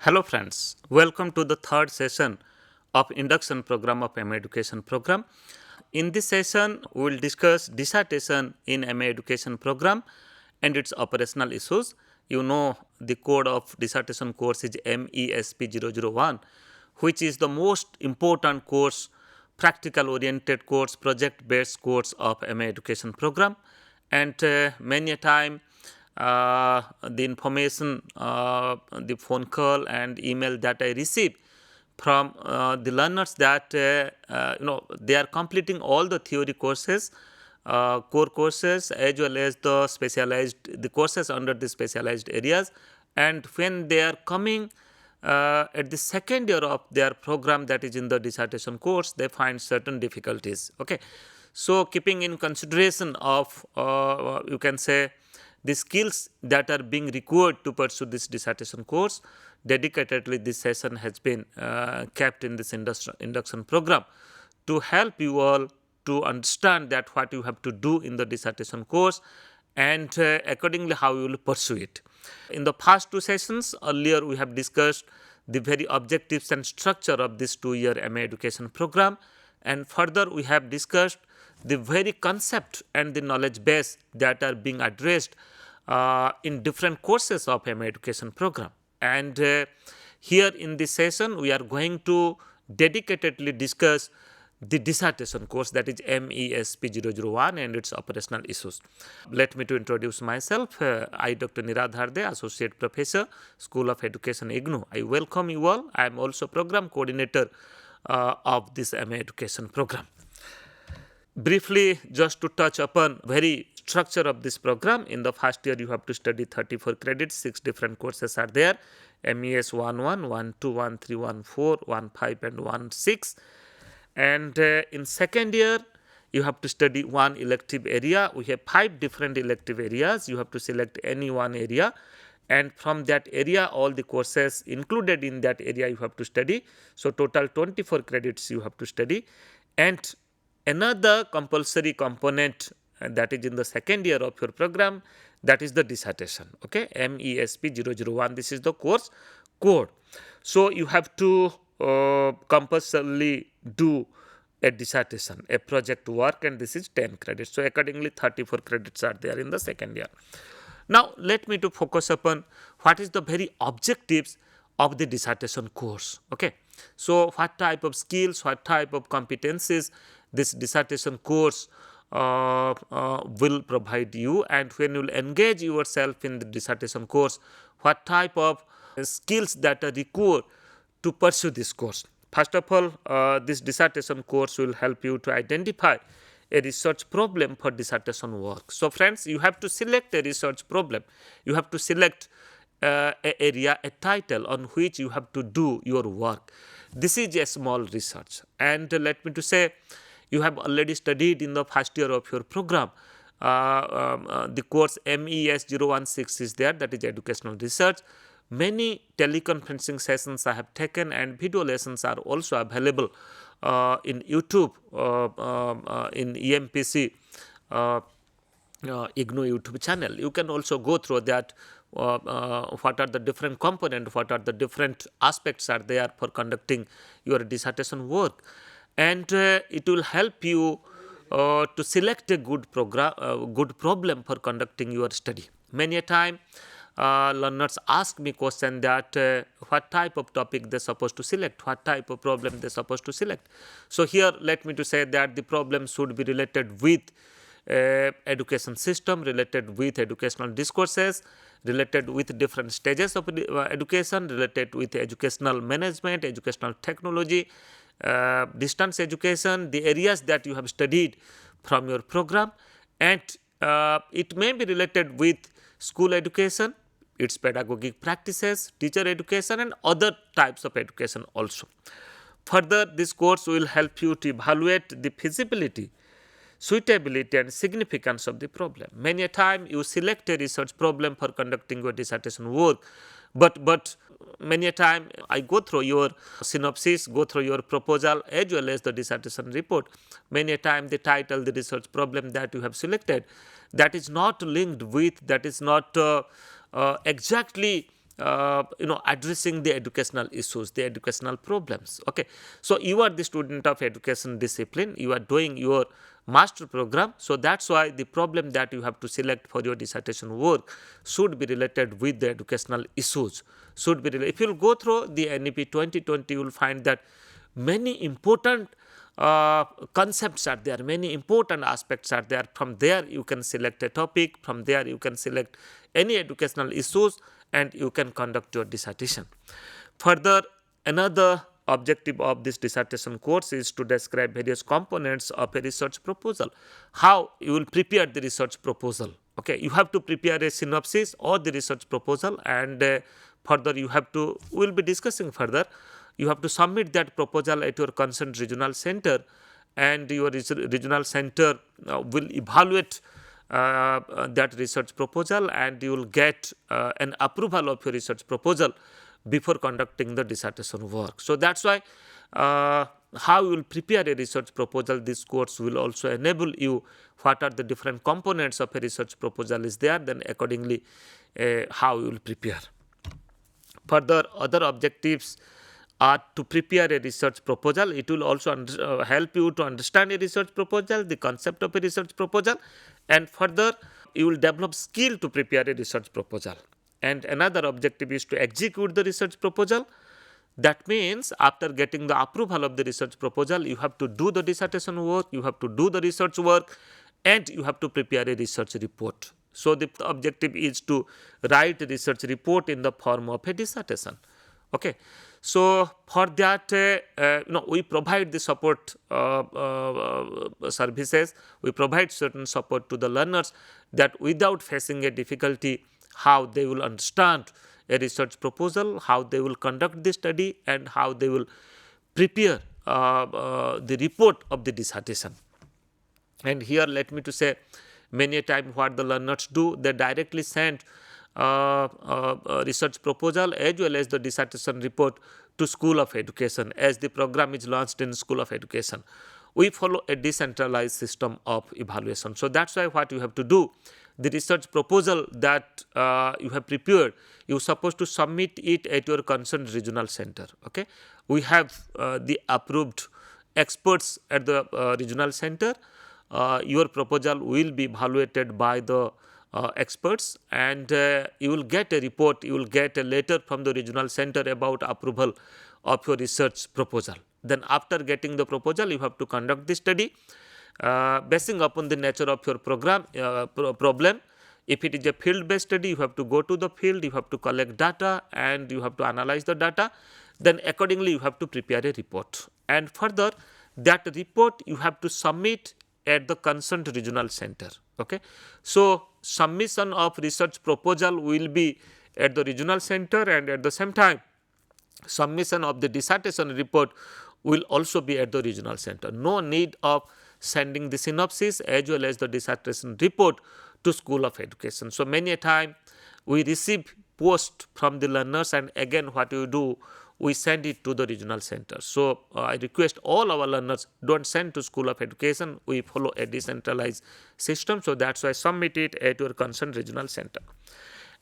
Hello friends, welcome to the third session of Induction program of MA Education program. In this session, we will discuss dissertation in MA Education program and its operational issues. You know the code of dissertation course is MESP001, which is the most important course, practical oriented course, project based course of MA Education program, and many a time the information, the phone call and email that I receive from the learners that they are completing all the theory courses, core courses, as well as the courses under the specialized areas, and when they are coming at the second year of their program, that is in the dissertation course, they find certain difficulties. Okay, so keeping in consideration of you can say the skills that are being required to pursue this dissertation course, dedicatedly this session has been kept in this induction program to help you all to understand that what you have to do in the dissertation course and accordingly how you will pursue it. In the past two sessions earlier, we have discussed the very objectives and structure of this 2-year MA education program, and further we have discussed the very concept and the knowledge base that are being addressed in different courses of MA education program. And here in this session, we are going to dedicatedly discuss the dissertation course, that is MESP001 and its operational issues. Let me to introduce myself. I, Dr. Niradhar De, Associate Professor, School of Education, IGNOU. I welcome you all. I am also Program Coordinator of this MA education program. Briefly, just to touch upon very structure of this program, in the first year you have to study 34 credits, 6 different courses are there, MES 11, 12, 13, 14, 15 and 16. And in second year, you have to study one elective area. We have 5 different elective areas. You have to select any one area, and from that area, all the courses included in that area you have to study. So total 24 credits you have to study. And another compulsory component that is in the second year of your program, that is the dissertation. Okay, MESP001. This is the course code. So you have to compulsorily do a dissertation, a project work, and this is 10 credits. So accordingly 34 credits are there in the second year. Now let me to focus upon what is the very objectives of the dissertation course. Okay, so what type of skills, what type of competencies this dissertation course will provide you, and when you will engage yourself in the dissertation course, what type of skills that are required to pursue this course. First of all, this dissertation course will help you to identify a research problem for dissertation work. So friends, you have to select a research problem. You have to select a area, a title on which you have to do your work. This is a small research, and let me to say, you have already studied in the first year of your program. The course MES016 is there, that is educational research. Many teleconferencing sessions I have taken, and video lessons are also available in YouTube, in EMPC-IGNOU YouTube channel. You can also go through that. What are the different components, what are the different aspects are there for conducting your dissertation work, and it will help you to select a good problem for conducting your study. Many a time learners ask me question that what type of topic they are supposed to select, what type of problem they are supposed to select. So here let me to say that the problem should be related with education system, related with educational discourses, related with different stages of education, related with educational management, educational technology, distance education, the areas that you have studied from your program, and it may be related with school education, its pedagogic practices, teacher education, and other types of education also. Further, this course will help you to evaluate the feasibility, suitability, and significance of the problem. Many a time you select a research problem for conducting your dissertation work, but many a time I go through your synopsis, go through your proposal as well as the dissertation report. Many a time the title, the research problem that you have selected, that is not linked with, that is not exactly addressing the educational issues, the educational problems. Okay, so you are the student of education discipline, you are doing your master program, so that's why the problem that you have to select for your dissertation work should be related with the educational issues, should be related. If you go through the NEP 2020, you will find that many important concepts are there, many important aspects are there. From there you can select a topic, from there you can select any educational issues, and you can conduct your dissertation. Further, another objective of this dissertation course is to describe various components of a research proposal. How you will prepare the research proposal. Okay, you have to prepare a synopsis or the research proposal, and further you have to, we will be discussing further, you have to submit that proposal at your concerned regional center, and your regional center will evaluate that research proposal, and you will get an approval of your research proposal before conducting the dissertation work. So that's why how you will prepare a research proposal, this course will also enable you what are the different components of a research proposal is there, then accordingly how you will prepare. Further, other objectives are to prepare a research proposal. It will also help you to understand a research proposal, the concept of a research proposal, and further you will develop skill to prepare a research proposal. And another objective is to execute the research proposal. That means after getting the approval of the research proposal, you have to do the dissertation work, you have to do the research work, and you have to prepare a research report. So the objective is to write a research report in the form of a dissertation. Okay. So for that, we provide the support services, we provide certain support to the learners, that without facing a difficulty, how they will understand a research proposal, how they will conduct the study, and how they will prepare the report of the dissertation. And here let me to say, many a time what the learners do, they directly send research proposal as well as the dissertation report to School of Education, as the program is launched in School of Education. We follow a decentralized system of evaluation. So that's why what you have to do, the research proposal that you have prepared, you are supposed to submit it at your concerned regional center. Okay, we have the approved experts at the regional center. Your proposal will be evaluated by the experts, and you will get a report, you will get a letter from the regional center about approval of your research proposal. Then after getting the proposal, you have to conduct the study basing upon the nature of your program problem. If it is a field based study, you have to go to the field, you have to collect data, and you have to analyze the data. Then accordingly you have to prepare a report, and further that report you have to submit at the concerned regional center. Okay, so submission of research proposal will be at the regional center, and at the same time submission of the dissertation report will also be at the regional center. No need of sending the synopsis as well as the dissertation report to School of Education. So many a time we receive post from the learners, and again what we do, we send it to the regional center. So I request all our learners, don't send to School of Education, we follow a decentralized system. So that's why submit it at your concerned regional center.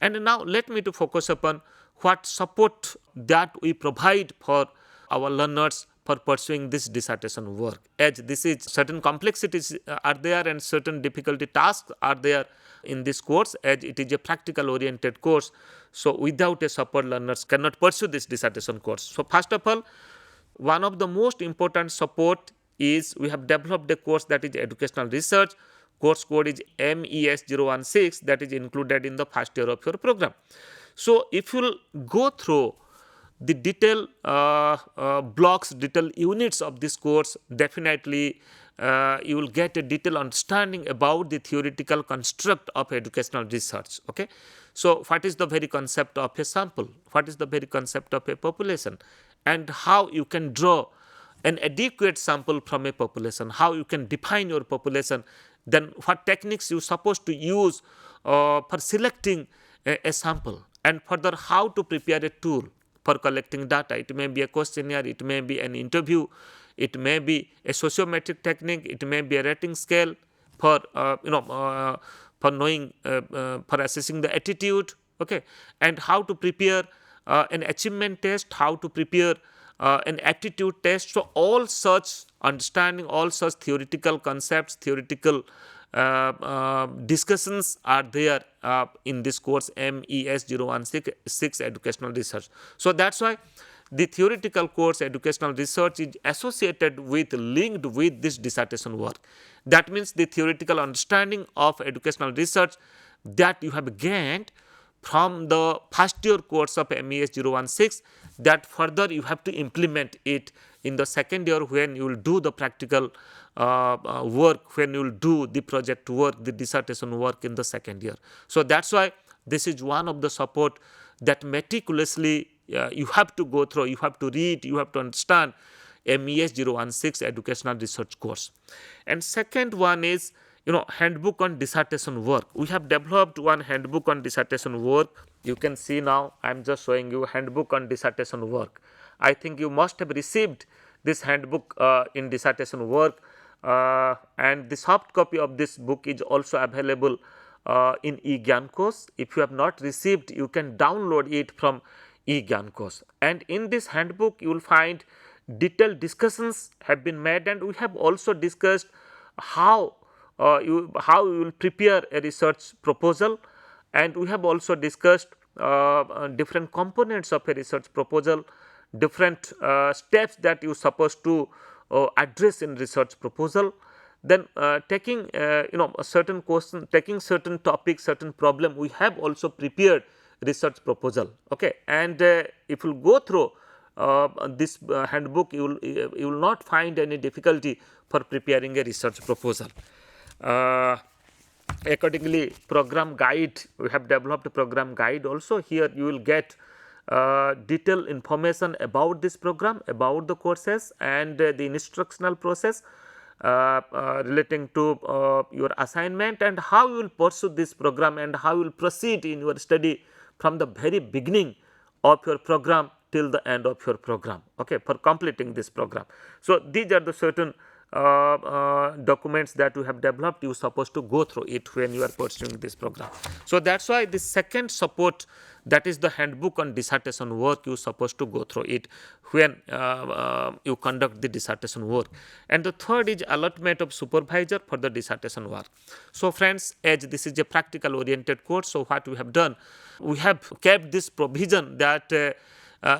And now let me to focus upon what support that we provide for our learners for pursuing this dissertation work. As this is, certain complexities are there and certain difficulty tasks are there in this course, as it is a practical oriented course. So without a support, learners cannot pursue this dissertation course. So first of all, one of the most important support is we have developed a course that is educational research. Course code is MES016, that is included in the first year of your program. So if you will go through the detailed blocks, detailed units of this course, definitely you will get a detailed understanding about the theoretical construct of educational research. Okay, so what is the very concept of a sample, what is the very concept of a population, and how you can draw an adequate sample from a population, how you can define your population, then what techniques you are supposed to use for selecting a sample, and further how to prepare a tool for collecting data. It may be a questionnaire, it may be an interview, it may be a sociometric technique, it may be a rating scale for for knowing for assessing the attitude okay, and how to prepare an achievement test, how to prepare an aptitude test. So all such understanding, all such theoretical concepts, theoretical discussions are there in this course MES-016 Educational Research. So that's why the theoretical course educational research is associated with, linked with this dissertation work. That means the theoretical understanding of educational research that you have gained from the first year course of MES-016, that further you have to implement it in the second year when you will do the practical work, when you will do the project work, the dissertation work in the second year. So that's why this is one of the support that meticulously you have to go through, you have to read, you have to understand MES-016 educational research course. And second one is, handbook on dissertation work. We have developed one handbook on dissertation work. You can see now I am just showing you handbook on dissertation work. I think you must have received this handbook in dissertation work, and the soft copy of this book is also available in EGNOU. If you have not received, you can download it from EGNOU. And in this handbook you will find detailed discussions have been made, and we have also discussed how you will prepare a research proposal, and we have also discussed different components of a research proposal, different steps that you are supposed to address in research proposal. Then taking a certain question, taking certain topic, certain problem, we have also prepared research proposal. Okay, and if you go through this handbook, you will not find any difficulty for preparing a research proposal. Accordingly, program guide, we have developed a program guide also. Here you will get detailed information about this program, about the courses and the instructional process relating to your assignment, and how you will pursue this program and how you will proceed in your study from the very beginning of your program till the end of your program, okay, for completing this program. So these are the certain documents that you have developed. You are supposed to go through it when you are pursuing this program. So that's why the second support, that is the handbook on dissertation work, you are supposed to go through it when you conduct the dissertation work. And the third is allotment of supervisor for the dissertation work. So friends, as this is a practical oriented course, so what we have done, we have kept this provision that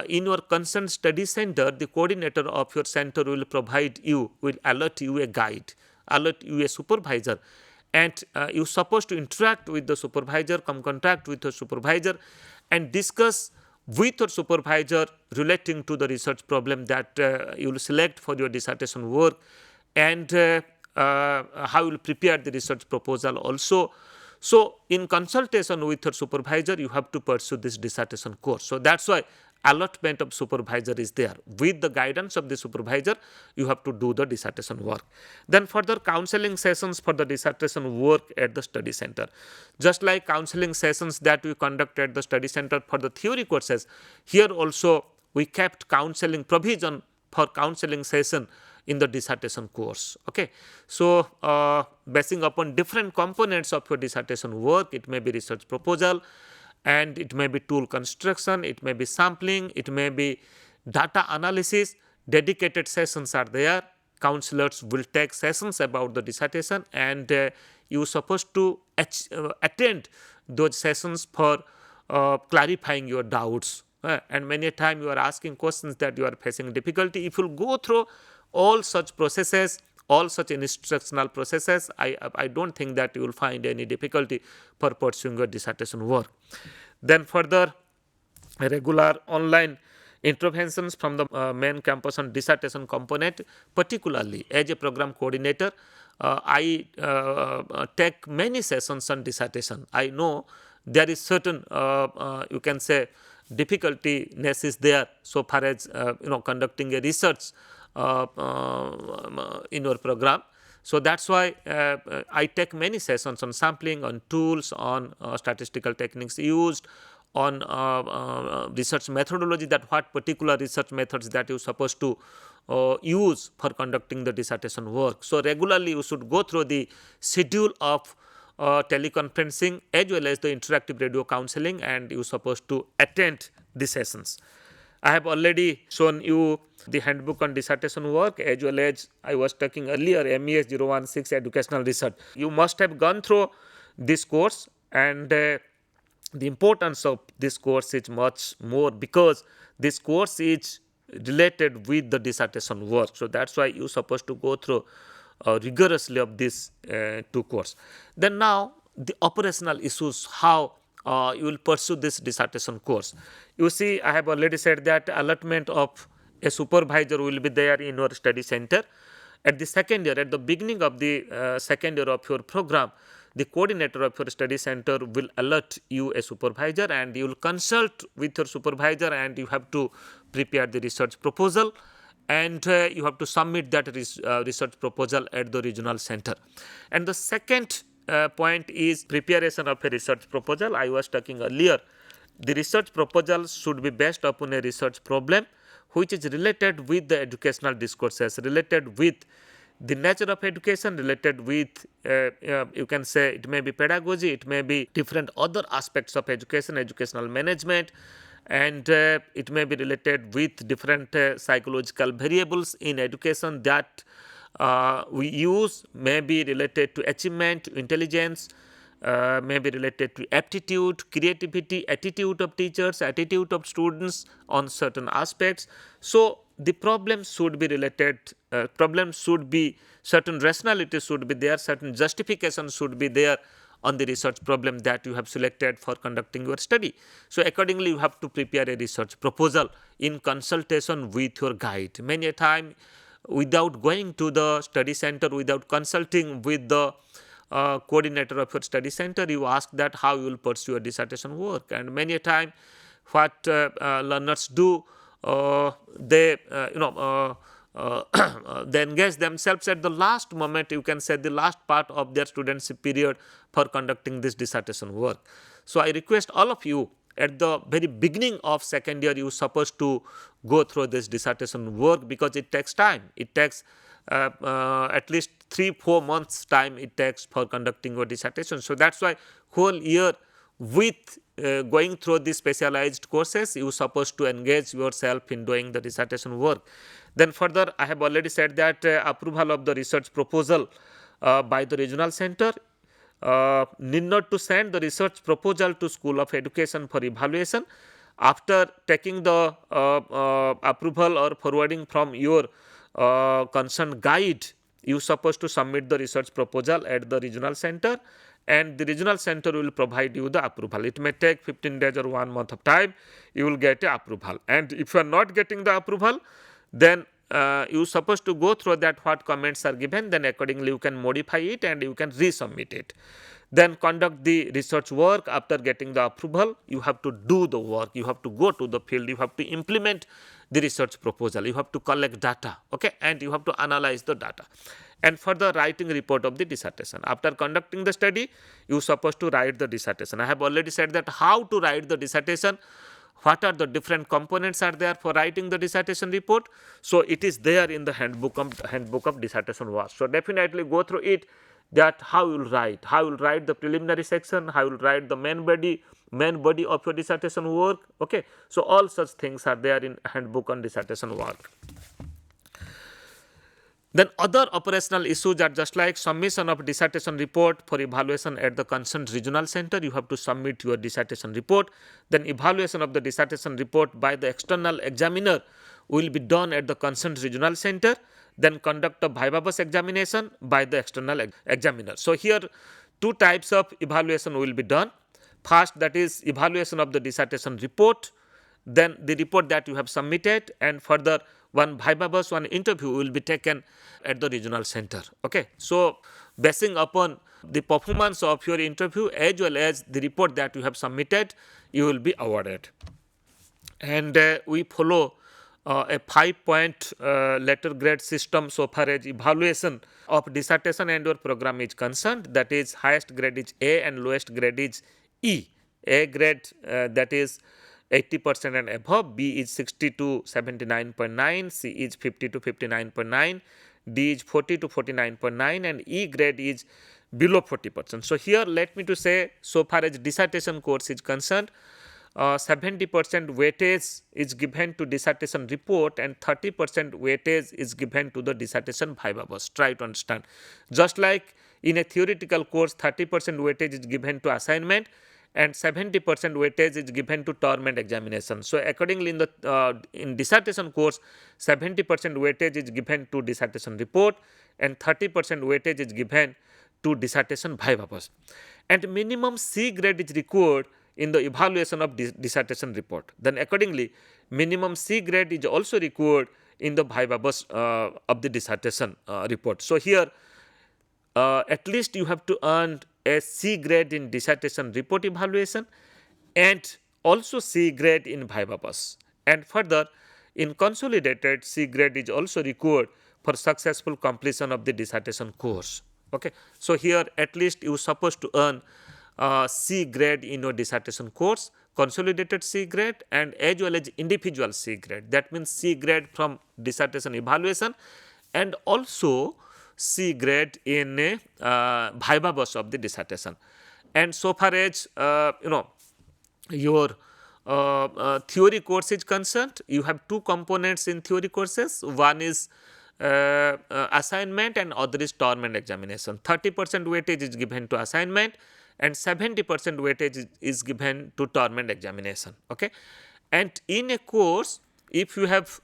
in your concerned study center, the coordinator of your center will provide you, will allot you a guide, allot you a supervisor, and you are supposed to interact with the supervisor, come contact with the supervisor and discuss with your supervisor relating to the research problem that you will select for your dissertation work, and how you will prepare the research proposal also. So in consultation with your supervisor, you have to pursue this dissertation course. So that's why allotment of supervisor is there. With the guidance of the supervisor, you have to do the dissertation work. Then further counseling sessions for the dissertation work at the study center. Just like counseling sessions that we conduct at the study center for the theory courses, here also we kept counseling provision for counseling session in the dissertation course. Okay, so basing upon different components of your dissertation work, it may be research proposal, and it may be tool construction, it may be sampling, it may be data analysis. Dedicated sessions are there. Counselors will take sessions about the dissertation, and you are supposed to attend those sessions for clarifying your doubts. And many a time you are asking questions that you are facing difficulty. If you go through all such processes, all such instructional processes, I don't think that you will find any difficulty for pursuing your dissertation work. Then further, regular online interventions from the main campus on dissertation component. Particularly as a program coordinator, I take many sessions on dissertation. I know there is certain you can say difficultyness is there so far as conducting a research in your program. So that's why I take many sessions on sampling, on tools, on statistical techniques used, on research methodology, that what particular research methods that you're supposed to use for conducting the dissertation work. So regularly you should go through the schedule of teleconferencing as well as the interactive radio counseling, and you supposed to attend the sessions. I have already shown you the handbook on dissertation work as well as I was talking earlier MES 016 educational research. You must have gone through this course, and the importance of this course is much more because this course is related with the dissertation work. So that's why you supposed to go through rigorously of this two course. Then now the operational issues, how you will pursue this dissertation course. You see, I have already said that allotment of a supervisor will be there in your study center. At the second year, at the beginning of the second year of your program, the coordinator of your study center will allot you a supervisor, and you will consult with your supervisor, and you have to prepare the research proposal, and you have to submit that research proposal at the regional center. And the second point is preparation of a research proposal. I was talking earlier, the research proposal should be based upon a research problem which is related with the educational discourses, related with the nature of education, related with you can say it may be pedagogy, it may be different other aspects of education, educational management, and it may be related with different psychological variables in education that we use, may be related to achievement, intelligence, may be related to aptitude, creativity, attitude of teachers, attitude of students on certain aspects. So the problem should be related, certain rationality should be there, certain justification should be there on the research problem that you have selected for conducting your study. So accordingly, you have to prepare a research proposal in consultation with your guide. Many a time, without going to the study center, without consulting with the coordinator of your study center, you ask that how you will pursue your dissertation work. And many a time, what learners do, they they engage themselves at the last moment, you can say the last part of their studentship period for conducting this dissertation work. So I request all of you, at the very beginning of second year, you are supposed to go through this dissertation work because it takes time. It takes at least 3-4 months time it takes for conducting your dissertation. So that's why whole year with going through the specialized courses, you are supposed to engage yourself in doing the dissertation work. Then further, I have already said that approval of the research proposal by the regional center, need not to send the research proposal to School of Education for evaluation. After taking the approval or forwarding from your concerned guide, you are supposed to submit the research proposal at the regional center, and the regional center will provide you the approval. It may take 15 days or 1 month of time, you will get a approval. And if you are not getting the approval, then you are supposed to go through that what comments are given, then accordingly you can modify it and you can resubmit it. Then conduct the research work. After getting the approval, you have to do the work, you have to go to the field, you have to implement the research proposal, you have to collect data, okay, and you have to analyze the data. And further, writing report of the dissertation. After conducting the study, you are supposed to write the dissertation. I have already said that how to write the dissertation, what are the different components are there for writing the dissertation report. So it is there in the handbook of dissertation work. So definitely go through it, that how you will write the preliminary section, how you will write the main body of your dissertation work. Okay, so all such things are there in handbook on dissertation work. Then other operational issues are just like submission of dissertation report for evaluation at the concerned regional center. You have to submit your dissertation report. Then evaluation of the dissertation report by the external examiner will be done at the concerned regional center. Then conduct a viva voce examination by the external examiner. So here 2 types of evaluation will be done. First, that is evaluation of the dissertation report, then the report that you have submitted, and further one viva voce, one interview will be taken at the regional center. Okay, so basing upon the performance of your interview as well as the report that you have submitted, you will be awarded. And we follow a 5-point letter grade system so far as evaluation of dissertation and your program is concerned. That is, highest grade is A and lowest grade is E. A grade that is 80% and above, B is 60 to 79.9, C is 50 to 59.9, D is 40 to 49.9, and E grade is below 40%. So here let me to say, so far as dissertation course is concerned, 70% weightage is given to dissertation report and 30% weightage is given to the dissertation viva voce. Try to understand. Just like in a theoretical course, 30% weightage is given to assignment and 70% weightage is given to term and examination. So accordingly, in the in dissertation course, 70% weightage is given to dissertation report and 30% weightage is given to dissertation viva voce. And minimum C grade is required in the evaluation of dissertation report. Then accordingly, minimum C grade is also required in the viva voce of the dissertation report. So here, at least you have to earn a C grade in dissertation report evaluation and also C grade in viva voce. And further, in consolidated, C grade is also required for successful completion of the dissertation course. Okay, so here at least you are supposed to earn C grade in your dissertation course, consolidated C grade and as well as individual C grade. That means C grade from dissertation evaluation and also C grade in viva voce of the dissertation. And so far as your theory course is concerned, you have two components in theory courses. One is assignment and other is term and examination. 30% weightage is given to assignment and 70% weightage is given to term and examination. Okay, and in a course, if you have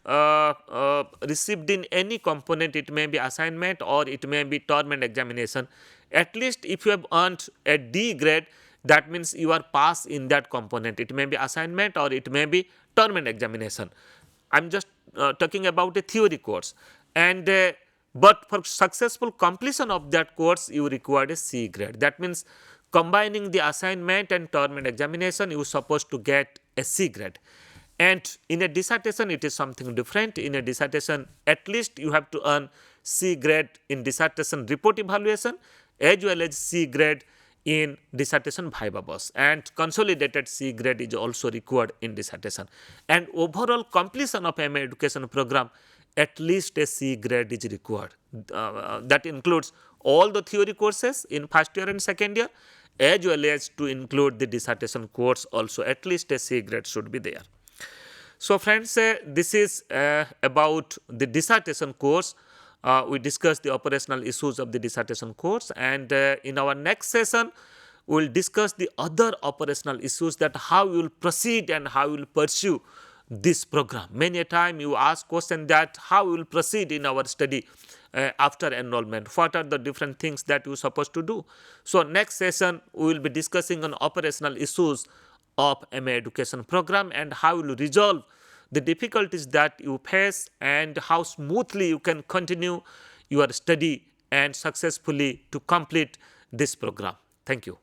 received in any component, it may be assignment or it may be term and examination, at least if you have earned a D grade, that means you are passed in that component. It may be assignment or it may be term and examination. I am just talking about a theory course, and but for successful completion of that course, you require a C grade. That means combining the assignment and term and examination, you are supposed to get a C grade. And in a dissertation, it is something different. In a dissertation, at least you have to earn C grade in dissertation report evaluation as well as C grade in dissertation viva voce, and consolidated C grade is also required in dissertation. And overall completion of MA education program, at least a C grade is required. That includes all the theory courses in first year and second year, as well as to include the dissertation course also. At least a C grade should be there. So friends, this is about the dissertation course. We discussed the operational issues of the dissertation course, and in our next session, we will discuss the other operational issues, that how you will proceed and how you will pursue this program. Many a time you ask question that how we will proceed in our study after enrollment. What are the different things that you are supposed to do? So next session, we will be discussing on operational issues of MA education program and how you will resolve the difficulties that you face and how smoothly you can continue your study and successfully to complete this program. Thank you.